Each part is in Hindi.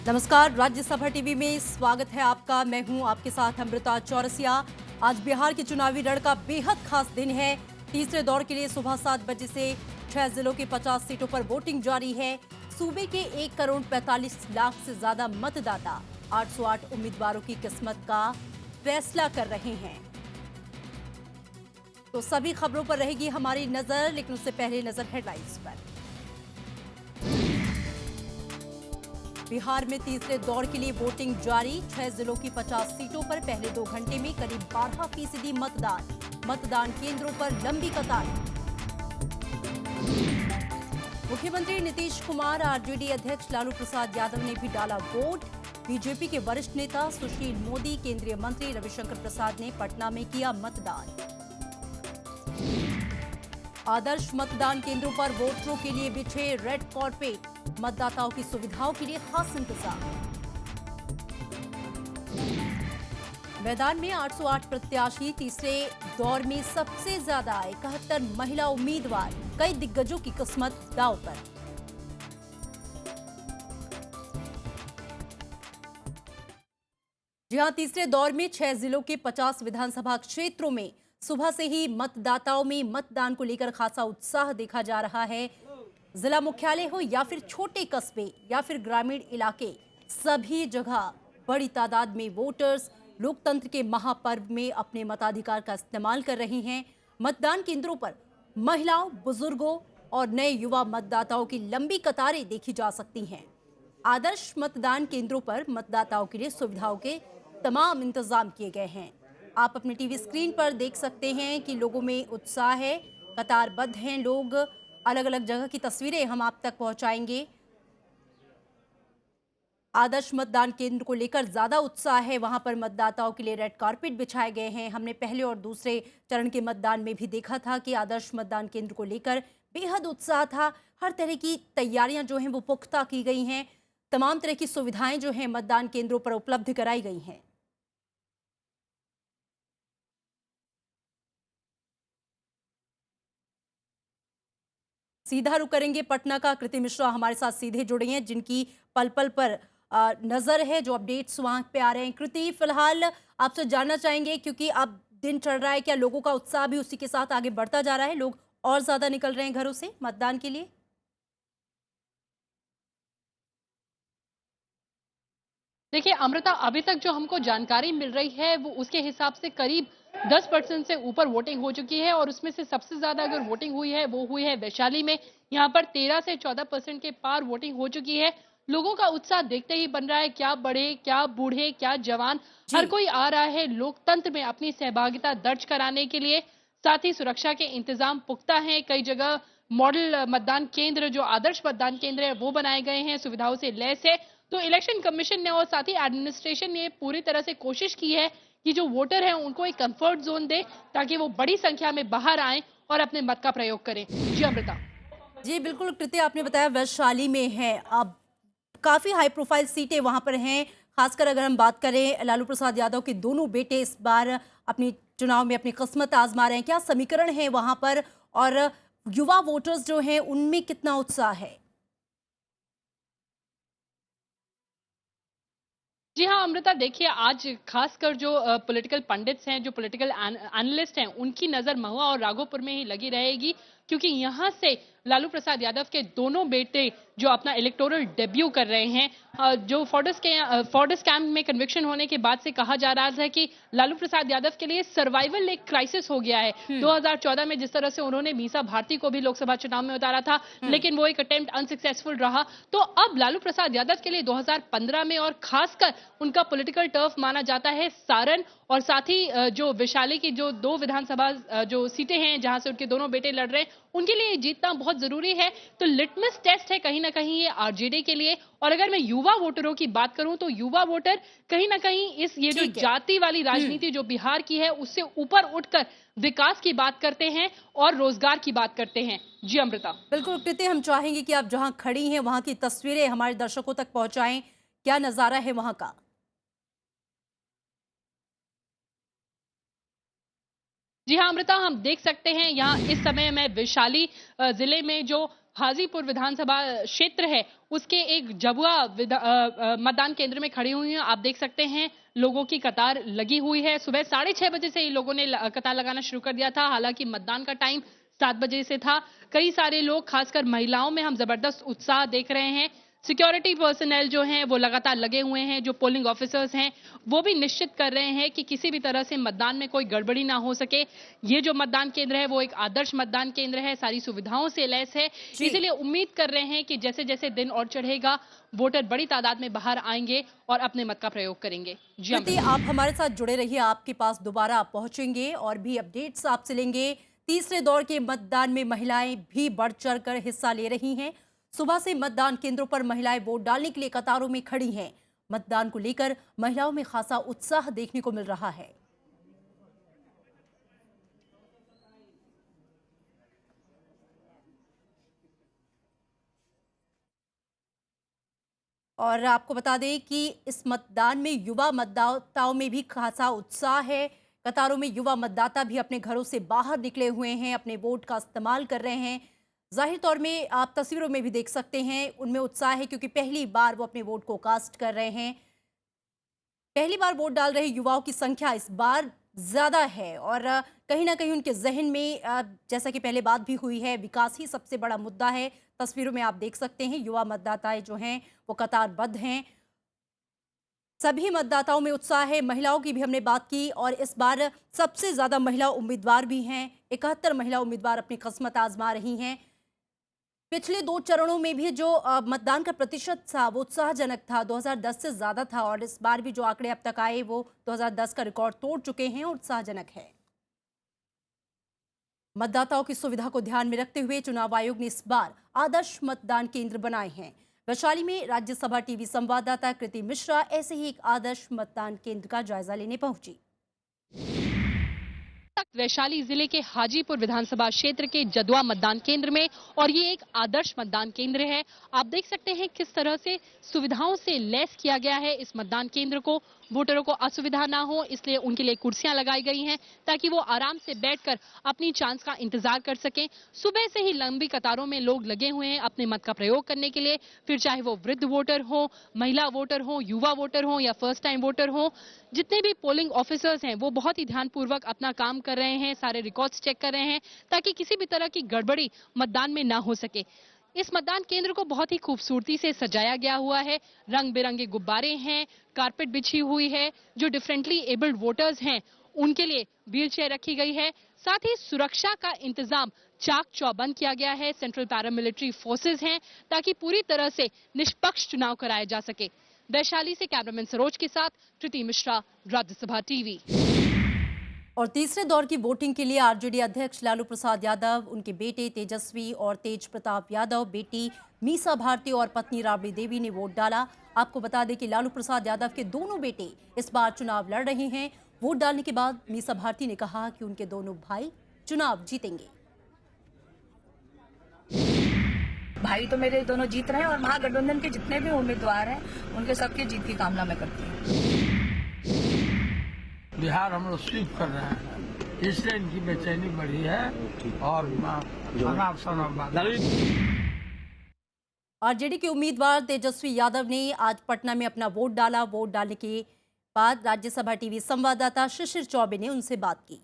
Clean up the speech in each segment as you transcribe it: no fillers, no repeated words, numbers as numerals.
नमस्कार, राज्यसभा टीवी में स्वागत है आपका। मैं हूं आपके साथ अमृता चौरसिया। आज बिहार के चुनावी रण का बेहद खास दिन है। तीसरे दौर के लिए सुबह 7 बजे से 6 जिलों की 50 सीटों पर वोटिंग जारी है। सूबे के 1 करोड़ 45 लाख से ज्यादा मतदाता 808 उम्मीदवारों की किस्मत का फैसला कर रहे हैं। तो सभी खबरों पर रहेगी हमारी नजर, लेकिन उससे पहले नजर हेडलाइंस पर। बिहार में तीसरे दौर के लिए वोटिंग जारी। 6 जिलों की 50 सीटों पर पहले 2 घंटे में करीब 12% मतदान। मतदान केंद्रों पर लंबी कतार। मुख्यमंत्री नीतीश कुमार, आरजेडी अध्यक्ष लालू प्रसाद यादव ने भी डाला वोट। बीजेपी के वरिष्ठ नेता सुशील मोदी, केंद्रीय मंत्री रविशंकर प्रसाद ने पटना में किया मतदान। आदर्श मतदान केंद्रों पर वोटरों के लिए बिछे रेड कार्पेट। मतदाताओं की सुविधाओं के लिए खास इंतजाम। मैदान में 808 प्रत्याशी। तीसरे दौर में सबसे ज्यादा 71 महिला उम्मीदवार। कई दिग्गजों की किस्मत दांव पर। जी हां, तीसरे दौर में 6 जिलों के 50 विधानसभा क्षेत्रों में सुबह से ही मतदाताओं में मतदान को लेकर खासा उत्साह देखा जा रहा है। जिला मुख्यालय हो या फिर छोटे कस्बे या फिर ग्रामीण इलाके, सभी जगह बड़ी तादाद में वोटर्स लोकतंत्र के महापर्व में अपने मताधिकार का इस्तेमाल कर रहे हैं। मतदान केंद्रों पर महिलाओं, बुजुर्गों और नए युवा मतदाताओं की लंबी कतारें देखी जा सकती हैं। आदर्श मतदान केंद्रों पर मतदाताओं के लिए सुविधाओं के तमाम इंतजाम किए गए हैं। आप अपने टीवी स्क्रीन पर देख सकते हैं कि लोगों में उत्साह है, कतारबद्ध हैं लोग। अलग अलग जगह की तस्वीरें हम आप तक पहुंचाएंगे। आदर्श मतदान केंद्र को लेकर ज्यादा उत्साह है। वहां पर मतदाताओं के लिए रेड कारपेट बिछाए गए हैं। हमने पहले और दूसरे चरण के मतदान में भी देखा था कि आदर्श मतदान केंद्र को लेकर बेहद उत्साह था। हर तरह की तैयारियां जो हैं वो पुख्ता की गई हैं। तमाम तरह की सुविधाएं जो हैं मतदान केंद्रों पर उपलब्ध कराई गई हैं। सीधा रुख करेंगे पटना का। कृति मिश्रा हमारे साथ सीधे जुड़े हैं, जिनकी पल पल पर नजर है, जो अपडेट्स वहां पे आ रहे हैं। कृति, फिलहाल आपसे जानना चाहेंगे, क्योंकि अब दिन चढ़ रहा है, क्या लोगों का उत्साह भी उसी के साथ आगे बढ़ता जा रहा है? लोग और ज्यादा निकल रहे हैं घरों से मतदान के लिए? देखिए अमृता, अभी तक जो हमको जानकारी मिल रही है वो उसके हिसाब से करीब 10% से ऊपर वोटिंग हो चुकी है, और उसमें से सबसे ज्यादा अगर वोटिंग हुई है वो हुई है वैशाली में। यहाँ पर 13 से 14% के पार वोटिंग हो चुकी है। लोगों का उत्साह देखते ही बन रहा है, क्या बड़े, क्या बूढ़े, क्या जवान, हर जी। कोई आ रहा है लोकतंत्र में अपनी सहभागिता दर्ज कराने के लिए। साथ ही सुरक्षा के इंतजाम पुख्ता हैं। कई जगह मॉडल मतदान केंद्र, जो आदर्श मतदान केंद्र है, वो बनाए गए हैं, सुविधाओं से लैस है। तो इलेक्शन कमीशन ने और साथ ही एडमिनिस्ट्रेशन ने पूरी तरह से कोशिश की है कि जो वोटर हैं उनको एक कंफर्ट जोन दे, ताकि वो बड़ी संख्या में बाहर आएं और अपने मत का प्रयोग करें। जी अमृता। जी बिल्कुल कृति, आपने बताया वैशाली में है। अब काफी हाई प्रोफाइल सीटें वहां पर हैं। खासकर अगर हम बात करें, लालू प्रसाद यादव के दोनों बेटे इस बार अपनी चुनाव में अपनी किस्मत आजमा रहे हैं। क्या समीकरण है वहां पर, और युवा वोटर्स जो हैं उनमें कितना उत्साह है? जी हाँ अमृता, देखिए आज खासकर जो पॉलिटिकल पंडित्स हैं, जो पॉलिटिकल एनालिस्ट हैं, उनकी नजर महुआ और राघोपुर में ही लगी रहेगी, क्योंकि यहाँ से लालू प्रसाद यादव के दोनों बेटे जो अपना इलेक्टोरल डेब्यू कर रहे हैं। जो फोर्टिस कैंप में कन्विक्शन होने के बाद से कहा जा रहा था कि लालू प्रसाद यादव के लिए सर्वाइवल एक क्राइसिस हो गया है। 2014 में जिस तरह से उन्होंने मीसा भारती को भी लोकसभा चुनाव में उतारा था, लेकिन वो एक अटेम्प्ट अनसक्सेसफुल रहा। तो अब लालू प्रसाद यादव के लिए 2015 में, और खासकर उनका पॉलिटिकल टर्फ माना जाता है सारण, और साथ ही जो वैशाली की जो 2 विधानसभा जो सीटें हैं जहां से उनके दोनों बेटे लड़ रहे हैं, उनके लिए जीतना बहुत जरूरी है। तो लिटमस टेस्ट है कहीं ना कहीं ये आरजेडी के लिए। और अगर मैं युवा वोटरों की बात करूं, तो युवा वोटर कहीं ना कहीं ये जो ठीक है। जाति वाली राजनीति जो बिहार की है, उससे ऊपर उठकर विकास की बात करते हैं और रोजगार की बात करते हैं। जी अमृता। बिल्कुल कृति, हम चाहेंगे कि आप जहां खड़ी हैं वहां की तस्वीरें हमारे दर्शकों तक पहुंचाएं। क्या नजारा है वहां का? जी हाँ अमृता, हम देख सकते हैं यहाँ इस समय मैं वैशाली जिले में जो हाजीपुर विधानसभा क्षेत्र है उसके एक जबुआ मतदान केंद्र में खड़ी हुई हूं। आप देख सकते हैं लोगों की कतार लगी हुई है। सुबह 6:30 बजे से ही लोगों ने कतार लगाना शुरू कर दिया था। हालांकि मतदान का टाइम 7 बजे से था। कई सारे लोग, खासकर महिलाओं में हम जबरदस्त उत्साह देख रहे हैं। सिक्योरिटी पर्सनल जो हैं वो लगातार लगे हुए हैं। जो पोलिंग ऑफिसर्स हैं वो भी निश्चित कर रहे हैं कि किसी भी तरह से मतदान में कोई गड़बड़ी ना हो सके। ये जो मतदान केंद्र है वो एक आदर्श मतदान केंद्र है, सारी सुविधाओं से लैस है। इसीलिए उम्मीद कर रहे हैं कि जैसे जैसे दिन और चढ़ेगा वोटर बड़ी तादाद में बाहर आएंगे और अपने मत का प्रयोग करेंगे। जी कृति, आप हमारे साथ जुड़े रहिए, आपके पास दोबारा पहुंचेंगे और भी अपडेट्स आपसे लेंगे। तीसरे दौर के मतदान में महिलाएं भी बढ़ चढ़कर हिस्सा ले रही हैं। सुबह से मतदान केंद्रों पर महिलाएं वोट डालने के लिए कतारों में खड़ी हैं। मतदान को लेकर महिलाओं में खासा उत्साह देखने को मिल रहा है। और आपको बता दें कि इस मतदान में युवा मतदाताओं में भी खासा उत्साह है। कतारों में युवा मतदाता भी अपने घरों से बाहर निकले हुए हैं, अपने वोट का इस्तेमाल कर रहे हैं। जाहिर तौर में आप तस्वीरों में भी देख सकते हैं, उनमें उत्साह है क्योंकि पहली बार वो अपने वोट को कास्ट कर रहे हैं। पहली बार वोट डाल रहे युवाओं की संख्या इस बार ज्यादा है और कहीं ना कहीं उनके जहन में जैसा कि पहले बात भी हुई है, विकास ही सबसे बड़ा मुद्दा है। तस्वीरों में आप देख सकते हैं युवा मतदाताएं जो हैं वो कतारबद्ध हैं। सभी मतदाताओं में उत्साह है। महिलाओं की भी हमने बात की और इस बार सबसे ज्यादा महिला उम्मीदवार भी हैं। 71 महिला उम्मीदवार अपनी किस्मत आजमा रही हैं। पिछले 2 चरणों में भी जो मतदान का प्रतिशत था वो उत्साहजनक था, 2010 से ज्यादा था और इस बार भी जो आंकड़े अब तक आए वो 2010 का रिकॉर्ड तोड़ चुके हैं और उत्साहजनक है। मतदाताओं की सुविधा को ध्यान में रखते हुए चुनाव आयोग ने इस बार आदर्श मतदान केंद्र बनाए हैं। वैशाली में राज्यसभा टीवी संवाददाता कृति मिश्रा ऐसे ही एक आदर्श मतदान केंद्र का जायजा लेने पहुंची। वैशाली जिले के हाजीपुर विधानसभा क्षेत्र के जदुआ मतदान केंद्र में, और ये एक आदर्श मतदान केंद्र है। आप देख सकते हैं किस तरह से सुविधाओं से लैस किया गया है इस मतदान केंद्र को। वोटरों को असुविधा ना हो इसलिए उनके लिए कुर्सियां लगाई गई हैं ताकि वो आराम से बैठकर अपनी चांस का इंतजार कर सकें। सुबह से ही लंबी कतारों में लोग लगे हुए हैं अपने मत का प्रयोग करने के लिए, फिर चाहे वो वृद्ध वोटर हो, महिला वोटर हो, युवा वोटर हो या फर्स्ट टाइम वोटर हो। जितने भी पोलिंग ऑफिसर्स हैं वो बहुत ही ध्यानपूर्वक अपना काम कर रहे हैं, सारे रिकॉर्ड्स चेक कर रहे हैं ताकि किसी भी तरह की गड़बड़ी मतदान में ना हो सके। इस मतदान केंद्र को बहुत ही खूबसूरती से सजाया गया हुआ है। रंग बिरंगे गुब्बारे हैं, कारपेट बिछी हुई है। जो डिफरेंटली एबल्ड वोटर्स हैं उनके लिए व्हील चेयर रखी गई है। साथ ही सुरक्षा का इंतजाम चाक चौबंद किया गया है। सेंट्रल पैरामिलिट्री फोर्सेस हैं ताकि पूरी तरह से निष्पक्ष चुनाव कराया जा सके। वैशाली से कैमरामैन सरोज के साथ कृति मिश्रा, राज्यसभा टीवी। और तीसरे दौर की वोटिंग के लिए आरजेडी अध्यक्ष लालू प्रसाद यादव, उनके बेटे तेजस्वी और तेज प्रताप यादव, बेटी मीसा भारती और पत्नी राबड़ी देवी ने वोट डाला। आपको बता दें कि लालू प्रसाद यादव के दोनों बेटे इस बार चुनाव लड़ रहे हैं। वोट डालने के बाद मीसा भारती ने कहा कि उनके दोनों भाई चुनाव जीतेंगे। भाई तो मेरे दोनों जीत रहे हैं और महागठबंधन के जितने भी उम्मीदवार हैं उनके सबके जीत की कामना मैं करती हूँ। बिहार हम लोग स्वीप कर रहे हैं, इसलिए इनकी बेचैनी बढ़ी है और आरजेडी के उम्मीदवार तेजस्वी यादव ने आज पटना में अपना वोट डाला। वोट डालने के बाद राज्यसभा टीवी संवाददाता शिशिर चौबे ने उनसे बात की।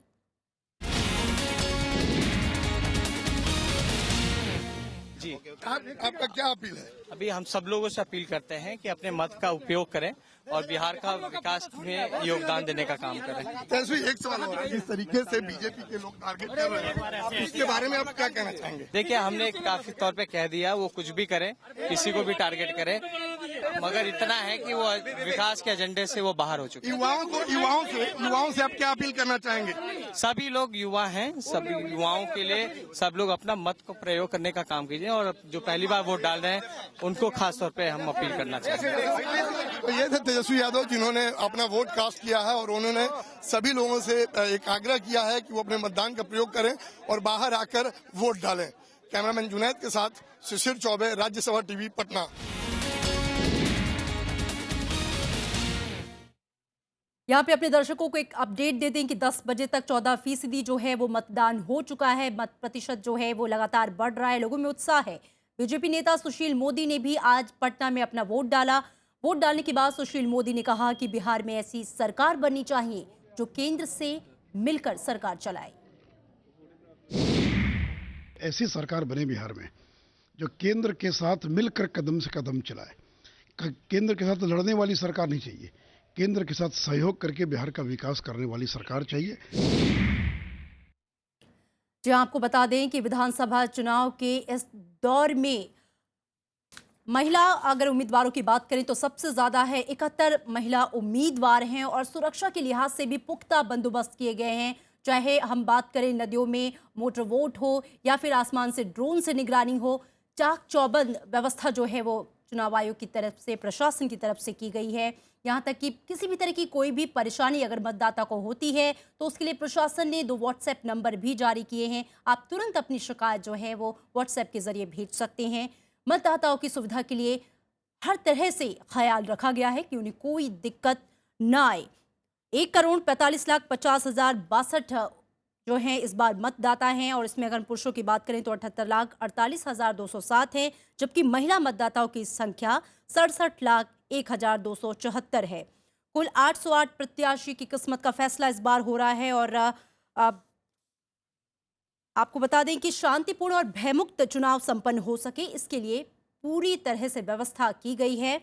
जी, आपका क्या अपील है? अभी हम सब लोगों से अपील करते हैं कि अपने मत का उपयोग करें और बिहार का विकास में योगदान देने का काम करें। तेजस्वी, एक सवाल हो रहा है, जिस तरीके से बीजेपी के लोग टारगेट कर रहे हैं उसके बारे में आप क्या कहना चाहेंगे? देखिए, हमने काफी तौर पे कह दिया वो कुछ भी करें, किसी को भी टारगेट करें, मगर इतना है कि वो विकास के एजेंडे से वो बाहर हो चुके हैं। युवाओं से आप क्या अपील करना चाहेंगे? सभी लोग युवा हैं, सभी युवाओं के लिए सब लोग अपना मत को प्रयोग करने का काम कीजिए और जो पहली बार वोट डाल रहे हैं उनको खास तौर पे हम अपील करना चाहेंगे। तो ये थे तेजस्वी यादव जिन्होंने अपना वोट कास्ट किया है और उन्होंने सभी लोगों से एक आग्रह किया है कि वो अपने मतदान का प्रयोग करें और बाहर आकर वोट डालें। कैमरामैन जुनैद के साथ शिशिर चौबे, राज्यसभा टीवी, पटना। यहाँ पे अपने दर्शकों को एक अपडेट दे दें कि 10 बजे तक 14% जो है वो मतदान हो चुका है। मत प्रतिशत जो है वो लगातार बढ़ रहा है, लोगों में उत्साह है। बीजेपी नेता सुशील मोदी ने भी आज पटना में अपना वोट डाला। वोट डालने के बाद सुशील मोदी ने कहा कि बिहार में ऐसी सरकार बननी चाहिए जो केंद्र से मिलकर सरकार चलाए। ऐसी सरकार बने बिहार में जो केंद्र के साथ मिलकर कदम से कदम चलाए। केंद्र के साथ लड़ने वाली सरकार नहीं चाहिए, केंद्र के साथ सहयोग करके बिहार का विकास करने वाली सरकार चाहिए। जी, आपको बता दें कि विधानसभा चुनाव के इस दौर में महिला अगर उम्मीदवारों की बात करें तो सबसे ज्यादा है, 71 महिला उम्मीदवार हैं और सुरक्षा के लिहाज से भी पुख्ता बंदोबस्त किए गए हैं। चाहे हम बात करें नदियों में मोटर वोट हो या फिर आसमान से ड्रोन से निगरानी हो, चाक चौबंद व्यवस्था जो है वो चुनाव आयोग की तरफ से, प्रशासन की तरफ से की गई है। यहाँ तक कि किसी भी तरह की कोई भी परेशानी अगर मतदाता को होती है तो उसके लिए प्रशासन ने 2 व्हाट्सएप नंबर भी जारी किए हैं। आप तुरंत अपनी शिकायत जो है वो व्हाट्सएप के जरिए भेज सकते हैं। मतदाताओं की सुविधा के लिए हर तरह से ख्याल रखा गया है कि उन्हें कोई दिक्कत ना आए। 1,45,50,62 जो हैं इस बार मतदाता हैं और इसमें अगर पुरुषों की बात करें तो 78,48,207 हैं, जबकि महिला मतदाताओं की संख्या 67,01,274 है। कुल 808 प्रत्याशी की किस्मत का फैसला इस बार हो रहा है और आपको बता दें कि शांतिपूर्ण और भयमुक्त चुनाव संपन्न हो सके इसके लिए पूरी तरह से व्यवस्था की गई है।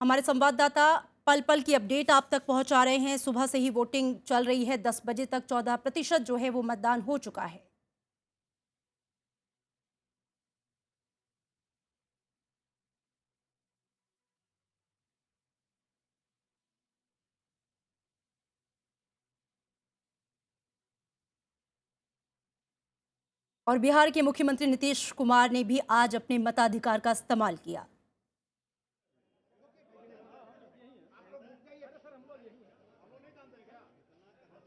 हमारे संवाददाता पल पल की अपडेट आप तक पहुंचा रहे हैं। सुबह से ही वोटिंग चल रही है, 10 बजे तक 14% जो है वो मतदान हो चुका है। और बिहार के मुख्यमंत्री नीतीश कुमार ने भी आज अपने मताधिकार का इस्तेमाल किया।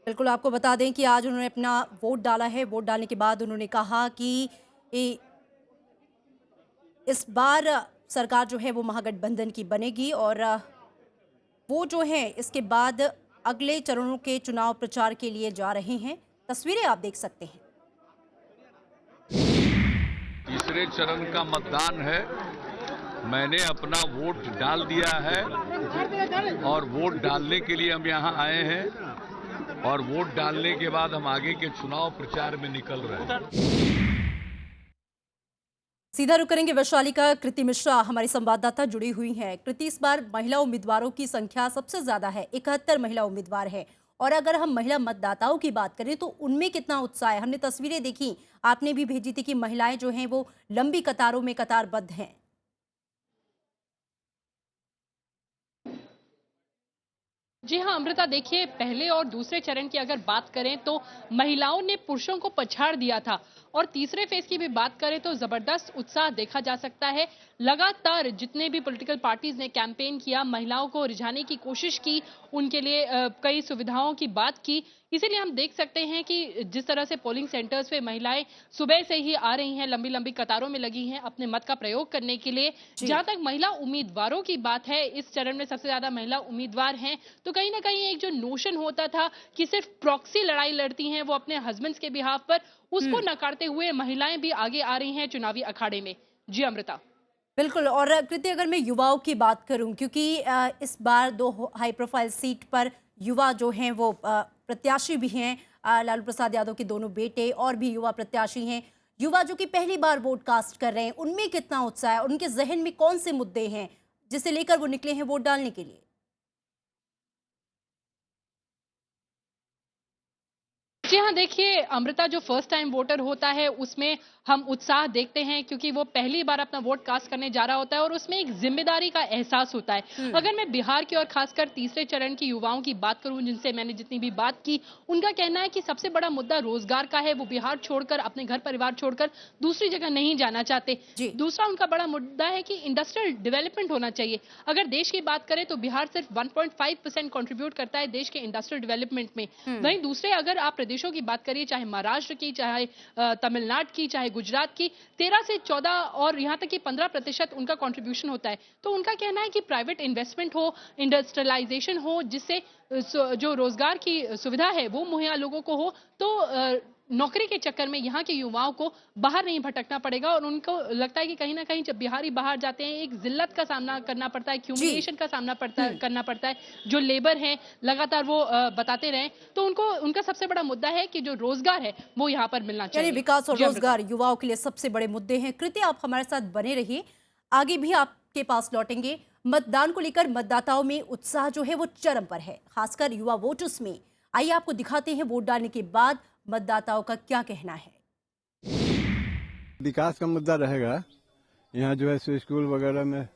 बिल्कुल, आपको बता दें कि आज उन्होंने अपना वोट डाला है। वोट डालने के बाद उन्होंने कहा कि इस बार सरकार जो है वो महागठबंधन की बनेगी और वो जो है इसके बाद अगले चरणों के चुनाव प्रचार के लिए जा रहे हैं। तस्वीरें आप देख सकते हैं। तीसरे चरण का मतदान है। मैंने अपना वोट डाल दिया है और वोट डालने के लिए हम यहाँ आए हैं और वोट डालने के बाद हम आगे के चुनाव प्रचार में निकल रहे हैं। सीधा रुक करेंगे वैशाली का। कृति मिश्रा हमारी संवाददाता जुड़ी हुई हैं। कृति, इस बार महिला उम्मीदवारों की संख्या सबसे ज्यादा है, 71 महिला उम्मीदवार है और अगर हम महिला मतदाताओं की बात करें तो उनमें कितना उत्साह है? हमने तस्वीरें देखी, आपने भी भेजी थी कि महिलाएं जो हैं वो लंबी कतारों में कतारबद्ध हैं। जी हाँ अमृता, देखिए पहले और दूसरे चरण की अगर बात करें तो महिलाओं ने पुरुषों को पछाड़ दिया था और तीसरे फेज की भी बात करें तो जबरदस्त उत्साह देखा जा सकता है। लगातार जितने भी पॉलिटिकल पार्टीज ने कैंपेन किया, महिलाओं को रिझाने की कोशिश की, उनके लिए कई सुविधाओं की बात की। इसीलिए हम देख सकते हैं कि जिस तरह से पोलिंग सेंटर्स पे महिलाएं सुबह से ही आ रही हैं, लंबी लंबी कतारों में लगी हैं अपने मत का प्रयोग करने के लिए। जहां तक महिला उम्मीदवारों की बात है, इस चरण में सबसे ज्यादा महिला उम्मीदवार हैं, तो कहीं ना कहीं एक जो नोशन होता था कि सिर्फ प्रॉक्सी लड़ाई लड़ती हैं वो अपने हस्बैंड्स के बिहाफ पर, उसको नकारते हुए महिलाएं भी आगे आ रही हैं चुनावी अखाड़े में। जी अमृता। बिल्कुल, और कृति अगर मैं युवाओं की बात करूं, क्योंकि इस बार 2 हाई प्रोफाइल सीट पर युवा जो हैं वो प्रत्याशी भी हैं। लालू प्रसाद यादव के दोनों बेटे और भी युवा प्रत्याशी हैं। युवा जो कि पहली बार वोट कास्ट कर रहे हैं, उनमें कितना उत्साह है? उनके जहन में कौन से मुद्दे हैं जिसे लेकर वो निकले हैं वोट डालने के लिए? जी हाँ, देखिए अमृता, जो फर्स्ट टाइम वोटर होता है उसमें हम उत्साह देखते हैं क्योंकि वो पहली बार अपना वोट कास्ट करने जा रहा होता है और उसमें एक जिम्मेदारी का एहसास होता है। अगर मैं बिहार की और खासकर तीसरे चरण की युवाओं की बात करूं, जिनसे मैंने जितनी भी बात की, उनका कहना है कि सबसे बड़ा मुद्दा रोजगार का है। वो बिहार छोड़कर, अपने घर परिवार छोड़कर दूसरी जगह नहीं जाना चाहते। दूसरा उनका बड़ा मुद्दा है कि इंडस्ट्रियल डेवलपमेंट होना चाहिए। अगर देश की बात करें तो बिहार सिर्फ 1.5% कॉन्ट्रीब्यूट करता है देश के इंडस्ट्रियल डेवलपमेंट में। वहीं दूसरे अगर आप प्रदेशों की बात करिए, चाहे महाराष्ट्र की, चाहे तमिलनाडु की, चाहे गुजरात की, 13 से 14 और यहाँ तक कि 15% उनका कंट्रीब्यूशन होता है। तो उनका कहना है कि प्राइवेट इन्वेस्टमेंट हो, इंडस्ट्रियलाइजेशन हो, जिससे जो रोजगार की सुविधा है वो मुहैया लोगों को हो, तो नौकरी के चक्कर में यहाँ के युवाओं को बाहर नहीं भटकना पड़ेगा और उनको लगता है कि कहीं ना कहीं जब बिहारी बाहर जाते हैं एक जिल्लत का सामना करना पड़ता है, ह्यूमिलिएशन का सामना करना पड़ता है, जो लेबर है लगातार वो बताते रहे, तो उनका सबसे बड़ा मुद्दा है कि जो रोजगार है वो यहाँ पर मिलना चाहिए। विकास और रोजगार युवाओं के लिए सबसे बड़े मुद्दे हैं। कृति, आप हमारे साथ बने रहिए, आगे भी आपके पास लौटेंगे। मतदान को लेकर मतदाताओं में उत्साह जो है वो चरम पर है, खासकर युवा वोटर्स में। आइए आपको दिखाते हैं वोट डालने के बाद मतदाताओं का क्या कहना है। विकास का मुद्दा रहेगा, यहाँ जो है स्कूल वगैरह में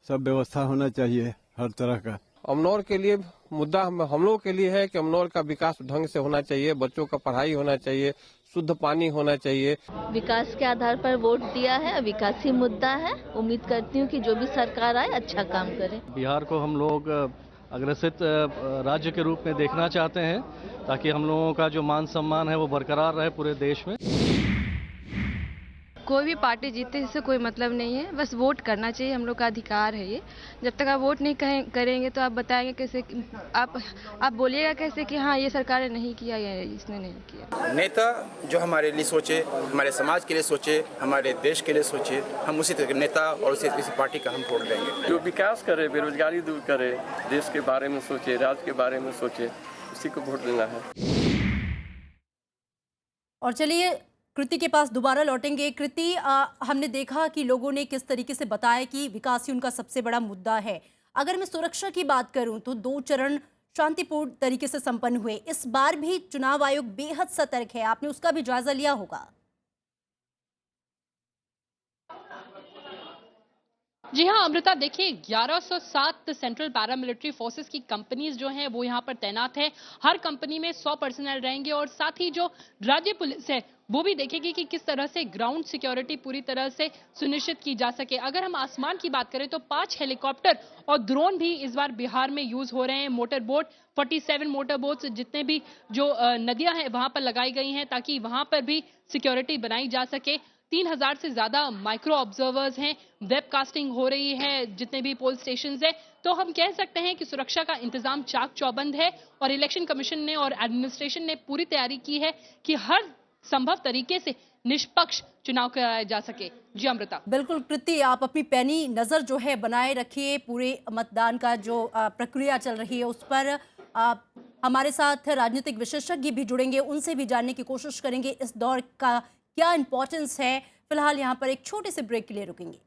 सब व्यवस्था होना चाहिए हर तरह का। अमनौर के लिए मुद्दा हम लोगों के लिए है कि अमनौर का विकास ढंग से होना चाहिए, बच्चों का पढ़ाई होना चाहिए, शुद्ध पानी होना चाहिए। विकास के आधार पर वोट दिया है, विकास ही मुद्दा है। उम्मीद करती हूँ कि जो भी सरकार आए अच्छा काम करे। बिहार को हम लोग अग्रसित राज्य के रूप में देखना चाहते हैं ताकि हम लोगों का जो मान सम्मान है वो बरकरार रहे पूरे देश में। कोई भी पार्टी जीते इससे कोई मतलब नहीं है, बस वोट करना चाहिए, हम लोग का अधिकार है ये। जब तक आप वोट नहीं करेंगे तो आप बताएंगे कैसे, आप बोलिएगा कैसे कि हाँ ये सरकार ने नहीं किया या इसने नहीं किया। नेता जो हमारे लिए सोचे, हमारे समाज के लिए सोचे, हमारे देश के लिए सोचे, हम उसी तरह के नेता और उसी पार्टी का हम वोट देंगे। जो विकास करे, बेरोजगारी दूर करे, देश के बारे में सोचे, राज्य के बारे में सोचे, उसी को वोट देना है। और चलिए कृति के पास दोबारा लौटेंगे। कृति, हमने देखा कि लोगों ने किस तरीके से बताया कि विकास ही उनका सबसे बड़ा मुद्दा है। अगर मैं सुरक्षा की बात करूं तो 2 चरण शांतिपूर्ण तरीके से संपन्न हुए। इस बार भी चुनाव आयोग बेहद सतर्क है, आपने उसका भी जायजा लिया होगा। जी हाँ अमृता, देखिए 1107 सेंट्रल पैरामिलिट्री फोर्सेस की कंपनीज जो हैं वो यहाँ पर तैनात है। हर कंपनी में 100 पर्सनल रहेंगे और साथ ही जो राज्य पुलिस है वो भी देखेगी कि किस तरह से ग्राउंड सिक्योरिटी पूरी तरह से सुनिश्चित की जा सके। अगर हम आसमान की बात करें तो 5 हेलीकॉप्टर और ड्रोन भी इस बार बिहार में यूज हो रहे हैं। मोटर बोट 47 मोटर बोट्स जितने भी जो नदियां हैं वहां पर लगाई गई हैं ताकि वहां पर भी सिक्योरिटी बनाई जा सके। 3000 से ज्यादा माइक्रो ऑब्जर्वर्स हैं, वेबकास्टिंग हो रही है जितने भी पोल स्टेशंस हैं। तो हम कह सकते हैं कि सुरक्षा का इंतजाम चाक चौबंद है और इलेक्शन कमीशन ने और एडमिनिस्ट्रेशन ने पूरी तैयारी की है कि हर संभव तरीके से निष्पक्ष चुनाव कराया जा सके। जी अमृता। बिल्कुल कृति, आप अपनी पैनी नजर जो है बनाए रखिए। पूरे मतदान का जो प्रक्रिया चल रही है उस पर हमारे साथ राजनीतिक विशेषज्ञ भी जुड़ेंगे, उनसे भी जानने की कोशिश करेंगे इस दौर का क्या इंपॉर्टेंस है। फिलहाल यहाँ पर एक छोटे से ब्रेक के लिए रुकेंगे।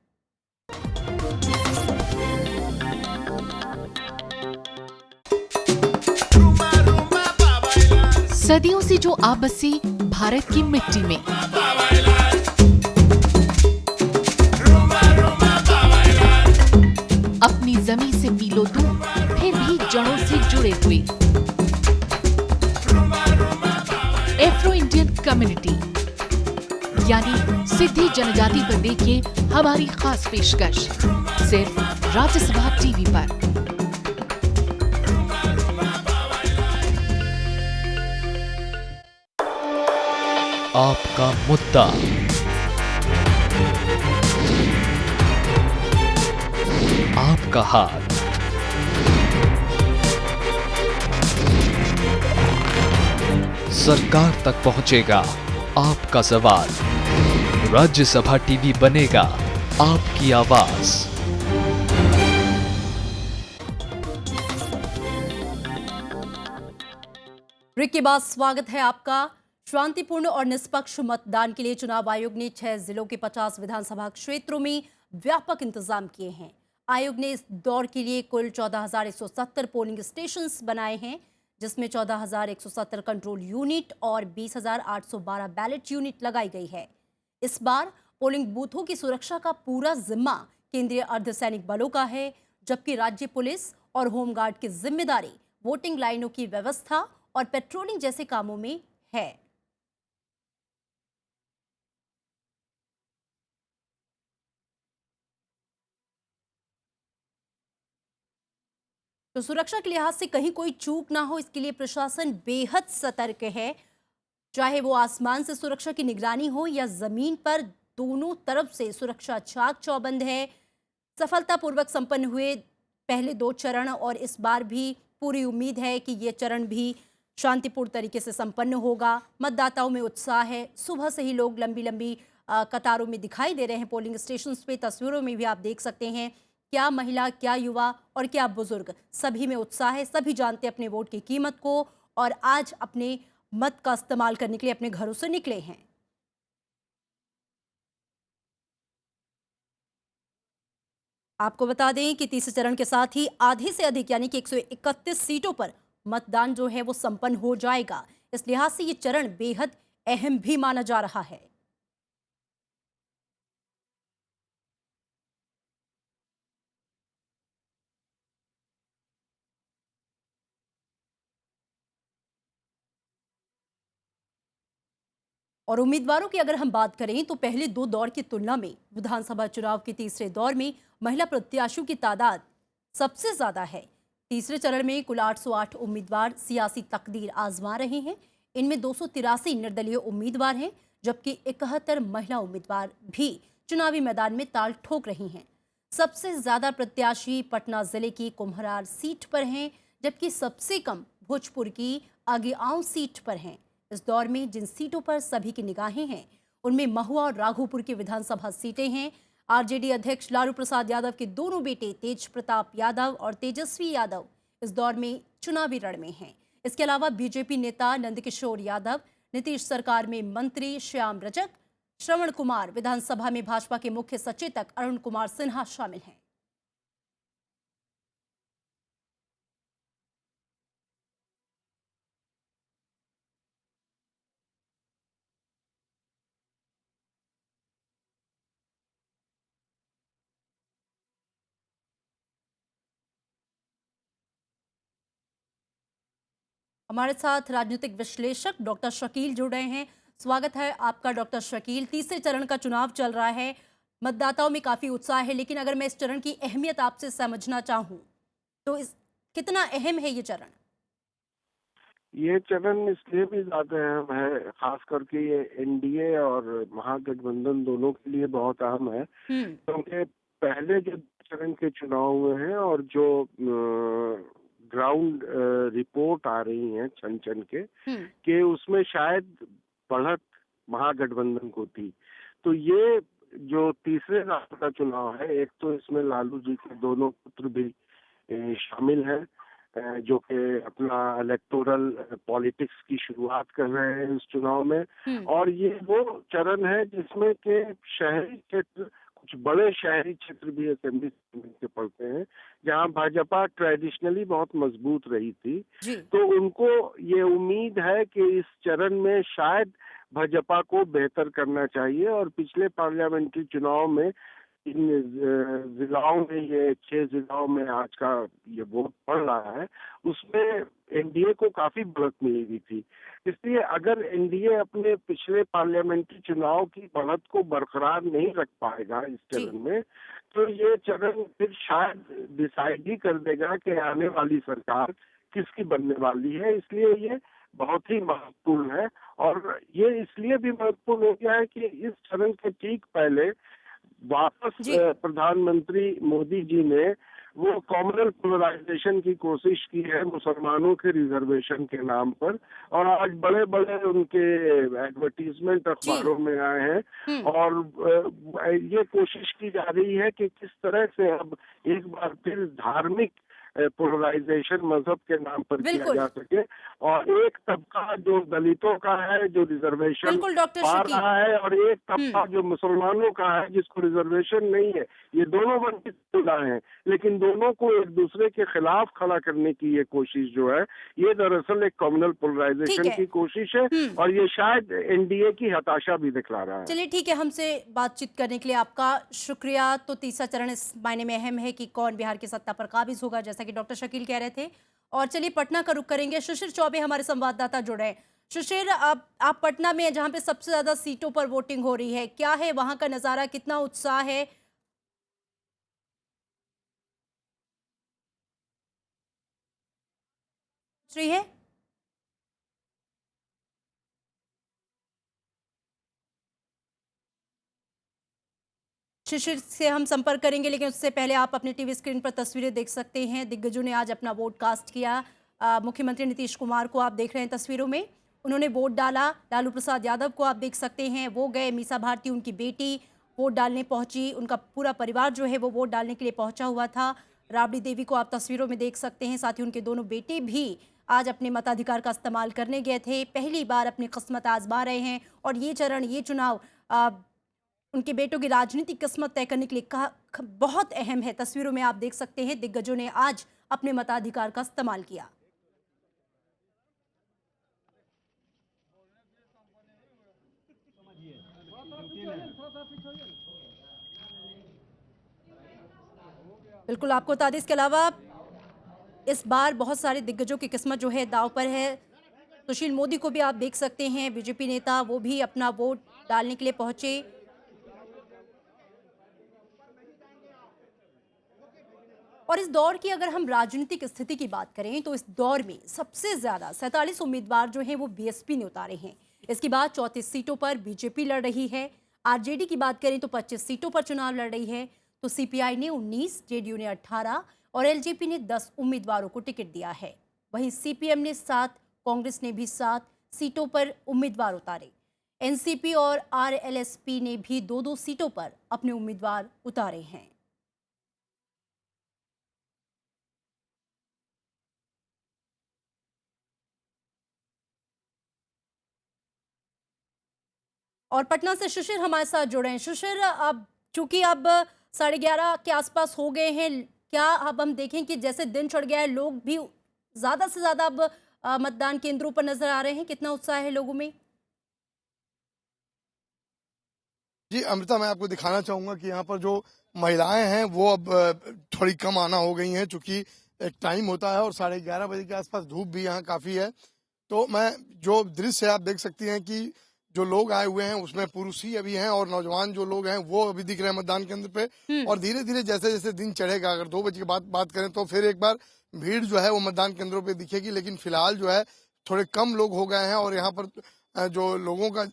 सदियों से जो आप बसी भारत की मिट्टी में, अपनी जमीन से मीलों दूर फिर भी जड़ों से जुड़े हुए एफ्रो इंडियन कम्युनिटी यानी सिद्धि जनजाति पर देखिए हमारी खास पेशकश सिर्फ राज्यसभा टीवी पर। आपका मुद्दा, आपका हाथ, सरकार तक पहुंचेगा आपका सवाल। राज्यसभा टीवी बनेगा आपकी आवाज। ब्रेक के बाद स्वागत है आपका। शांतिपूर्ण और निष्पक्ष मतदान के लिए चुनाव आयोग ने 6 जिलों के 50 विधानसभा क्षेत्रों में व्यापक इंतजाम किए हैं। आयोग ने इस दौर के लिए कुल 14,170 पोलिंग स्टेशंस बनाए हैं, जिसमें 14,170 कंट्रोल यूनिट और 20,812 बैलेट यूनिट लगाई गई है। इस बार पोलिंग बूथों की सुरक्षा का पूरा जिम्मा केंद्रीय अर्धसैनिक बलों का है, जबकि राज्य पुलिस और होमगार्ड की जिम्मेदारी वोटिंग लाइनों की व्यवस्था और पेट्रोलिंग जैसे कामों में है। तो सुरक्षा के लिहाज से कहीं कोई चूक ना हो, इसके लिए प्रशासन बेहद सतर्क है। चाहे वो आसमान से सुरक्षा की निगरानी हो या जमीन पर, दोनों तरफ से सुरक्षा चाक चौबंद है। सफलतापूर्वक संपन्न हुए पहले 2 चरण और इस बार भी पूरी उम्मीद है कि ये चरण भी शांतिपूर्ण तरीके से संपन्न होगा। मतदाताओं में उत्साह है। सुबह से ही लोग लंबी लंबी कतारों में दिखाई दे रहे हैं पोलिंग स्टेशन पे। तस्वीरों में भी आप देख सकते हैं, क्या महिला, क्या युवा और क्या बुजुर्ग, सभी में उत्साह है। सभी जानते हैं अपने वोट की कीमत को और आज अपने मत का इस्तेमाल करने के लिए अपने घरों से निकले हैं। आपको बता दें कि तीसरे चरण के साथ ही आधे से अधिक यानी कि 131 सीटों पर मतदान जो है वो संपन्न हो जाएगा। इस लिहाज से ये चरण बेहद अहम भी माना जा रहा है। और उम्मीदवारों की अगर हम बात करें तो पहले 2 दौर की तुलना में विधानसभा चुनाव के तीसरे दौर में महिला प्रत्याशियों की तादाद सबसे ज्यादा है। तीसरे चरण में कुल 808 उम्मीदवार सियासी तकदीर आजमा रहे हैं। इनमें 283 निर्दलीय उम्मीदवार हैं, जबकि 71 महिला उम्मीदवार भी चुनावी मैदान में ताल ठोक रही हैं। सबसे ज्यादा प्रत्याशी पटना जिले की कुम्हरार सीट पर हैं, जबकि सबसे कम भोजपुर की आगेआंव सीट पर हैं। इस दौर में जिन सीटों पर सभी की निगाहें हैं उनमें महुआ और राघोपुर की विधानसभा सीटें हैं। आरजेडी अध्यक्ष लालू प्रसाद यादव के दोनों बेटे तेज प्रताप यादव और तेजस्वी यादव इस दौर में चुनावी रण में हैं। इसके अलावा बीजेपी नेता नंदकिशोर यादव, नीतीश सरकार में मंत्री श्याम रजक, श्रवण कुमार, विधानसभा में भाजपा के मुख्य सचेतक अरुण कुमार सिन्हा शामिल हैं। हमारे साथ राजनीतिक विश्लेषक डॉक्टर शकील जुड़ रहे हैं। स्वागत है आपका डॉक्टर शकील। तीसरे चरण का चुनाव चल रहा है, मतदाताओं में काफी उत्साह है, लेकिन अगर मैं इस चरण की अहमियत आपसे समझना चाहूं तो कितना अहम है ये चरण? ये चरण इसलिए भी ज्यादा अहम है, खास करके ये एनडीए और महागठबंधन दोनों के लिए बहुत अहम है, क्योंकि पहले जो चरण के चुनाव हुए हैं और जो ग्राउंड रिपोर्ट आ रही है छन के उसमें शायद बढ़त महागठबंधन को थी। तो ये जो तीसरे राउंड का चुनाव है, एक तो इसमें लालू जी के दोनों पुत्र भी शामिल हैं, जो कि अपना इलेक्टोरल पॉलिटिक्स की शुरुआत कर रहे हैं इस चुनाव में। और ये वो चरण है जिसमें के शहरी क्षेत्र, कुछ बड़े शहरी क्षेत्र भी असेंबली के पड़ते हैं, जहां भाजपा ट्रेडिशनली बहुत मजबूत रही थी। तो उनको ये उम्मीद है कि इस चरण में शायद भाजपा को बेहतर करना चाहिए। और पिछले पार्लियामेंट्री चुनाव में इन जिलाओं में, ये 6 जिलाओं में आज का ये वोट पड़ रहा है, उसमें एनडीए को काफी बढ़त मिली हुई थी। इसलिए अगर एनडीए अपने पिछले पार्लियामेंट्री चुनाव की बढ़त को बरकरार नहीं रख पाएगा इस चरण में, तो ये चरण फिर शायद डिसाइड ही कर देगा कि आने वाली सरकार किसकी बनने वाली है। इसलिए ये बहुत ही महत्वपूर्ण है। और ये इसलिए भी महत्वपूर्ण हो गया है कि इस चरण के ठीक पहले वापस प्रधानमंत्री मोदी जी ने वो कॉमनल पोलराइजेशन की कोशिश की है मुसलमानों के रिजर्वेशन के नाम पर, और आज बड़े बड़े उनके एडवर्टीजमेंट अखबारों में आए हैं। और ये कोशिश की जा रही है कि किस तरह से अब एक बार फिर धार्मिक पोलराइजेशन मजहब के नाम पर किया जा सके, और एक तबका जो दलितों का है जो रिजर्वेशन पा रहा है, और एक तबका जो मुसलमानों का है जिसको रिजर्वेशन नहीं है, ये दोनों वंचित हैं। लेकिन दोनों को एक दूसरे के खिलाफ खड़ा करने की ये कोशिश जो है, ये दरअसल एक कम्युनल पोलराइजेशन की कोशिश है, और ये शायद एनडीए की हताशा भी दिखला रहा है। चलिए ठीक है, हमसे बातचीत करने के लिए आपका शुक्रिया। तो तीसरा चरण इस मायने में अहम है कि कौन बिहार की सत्ता पर काबिज होगा, जैसा कि डॉक्टर शकील कह रहे थे। और चलिए पटना का रुख करेंगे। शिशिर चौबे हमारे संवाददाता जुड़े हैं। शिशिर, आप पटना में जहां पे सबसे ज्यादा सीटों पर वोटिंग हो रही है, क्या है वहां का नजारा, कितना उत्साह है? है शिशिर से हम संपर्क करेंगे, लेकिन उससे पहले आप अपने टीवी स्क्रीन पर तस्वीरें देख सकते हैं। दिग्गजों ने आज अपना वोट कास्ट किया। मुख्यमंत्री नीतीश कुमार को आप देख रहे हैं तस्वीरों में, उन्होंने वोट डाला। लालू प्रसाद यादव को आप देख सकते हैं, वो गए। मीसा भारती उनकी बेटी वोट डालने पहुंची, उनका पूरा परिवार जो है वो वोट डालने के लिए पहुंचा हुआ था। राबड़ी देवी को आप तस्वीरों में देख सकते हैं, साथ ही उनके दोनों बेटे भी आज अपने मताधिकार का इस्तेमाल करने गए थे, पहली बार अपनी किस्मत आजमा रहे हैं। और ये चरण, ये चुनाव उनके बेटों की राजनीतिक किस्मत तय करने के लिए बहुत अहम है। तस्वीरों में आप देख सकते हैं दिग्गजों ने आज अपने मताधिकार का इस्तेमाल किया। बिल्कुल, आपको बता दें इसके अलावा इस बार बहुत सारे दिग्गजों की किस्मत जो है दांव पर है। सुशील मोदी को भी आप देख सकते हैं, बीजेपी नेता, वो भी अपना वोट डालने के लिए पहुंचे। और इस दौर की अगर हम राजनीतिक स्थिति की बात करें तो इस दौर में सबसे ज्यादा 47 उम्मीदवार जो हैं वो बीएसपी ने उतारे हैं। इसके बाद 34 सीटों पर बीजेपी लड़ रही है। आरजेडी की बात करें तो 25 सीटों पर चुनाव लड़ रही है। तो सीपीआई ने 19, जेडीयू ने 18 और एलजेपी ने 10 उम्मीदवारों को टिकट दिया है। वहीं सीपीएम ने 7, कांग्रेस ने भी 7 सीटों पर उम्मीदवार उतारे। एनसीपी और आरएलएसपी ने भी 2-2 सीटों पर अपने उम्मीदवार उतारे हैं। और पटना से शिशिर हमारे साथ जुड़े हैं। शिशिर, अब चूंकि अब 11:30 के आसपास हो गए हैं, क्या अब हम देखें कि जैसे दिन चढ़ गया है, लोग भी ज्यादा से ज्यादा अब मतदान केंद्रों पर नजर आ रहे हैं? कितना उत्साह है लोगों में? जी अमृता, मैं आपको दिखाना चाहूंगा कि यहाँ पर जो महिलाएं हैं वो अब थोड़ी कम आना हो गई हैं, चूंकि एक टाइम होता है और 11:30 बजे के आसपास धूप भी यहाँ काफी है। तो मैं जो दृश्य आप देख सकती हैं कि जो लोग आए हुए हैं उसमें पुरुष ही अभी हैं और नौजवान जो लोग हैं वो अभी दिख रहे हैं मतदान केंद्र पे। और धीरे धीरे जैसे जैसे दिन चढ़ेगा, अगर 2 बजे के बाद बात करें तो फिर एक बार भीड़ जो है वो मतदान केंद्रों पे दिखेगी। लेकिन फिलहाल जो है थोड़े कम लोग हो गए हैं और यहाँ पर जो लोगों का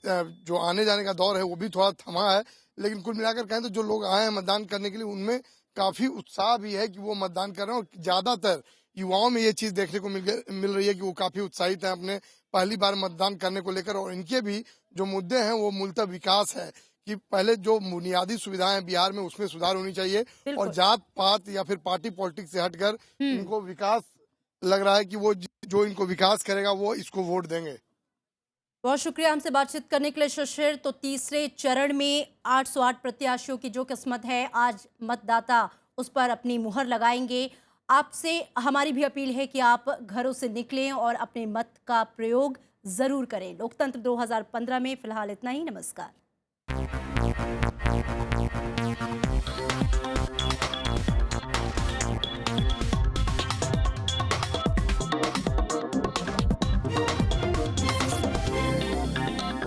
जो आने जाने का दौर है वो भी थोड़ा थमा है। लेकिन कुल मिलाकर कहें तो जो लोग आए हैं मतदान करने के लिए उनमें काफी उत्साह भी है कि वो मतदान कर रहे हैं। और ज्यादातर युवाओं में ये चीज देखने को मिल रही है कि वो काफी उत्साहित हैं अपने पहली बार मतदान करने को लेकर। और इनके भी जो मुद्दे हैं वो मूलतः विकास है कि पहले जो बुनियादी सुविधाएं बिहार में उसमें सुधार होनी चाहिए और जात पात या फिर पार्टी पॉलिटिक्स से हटकर इनको विकास लग रहा है कि वो जो इनको विकास करेगा वो इसको वोट देंगे। बहुत शुक्रिया हमसे बातचीत करने के लिए शिशिर। तो तीसरे चरण में 808 प्रत्याशियों की जो किस्मत है, आज मतदाता उस पर अपनी मुहर लगाएंगे। आपसे हमारी भी अपील है कि आप घरों से निकलें और अपने मत का प्रयोग जरूर करें। लोकतंत्र 2015 में फिलहाल इतना ही। नमस्कार।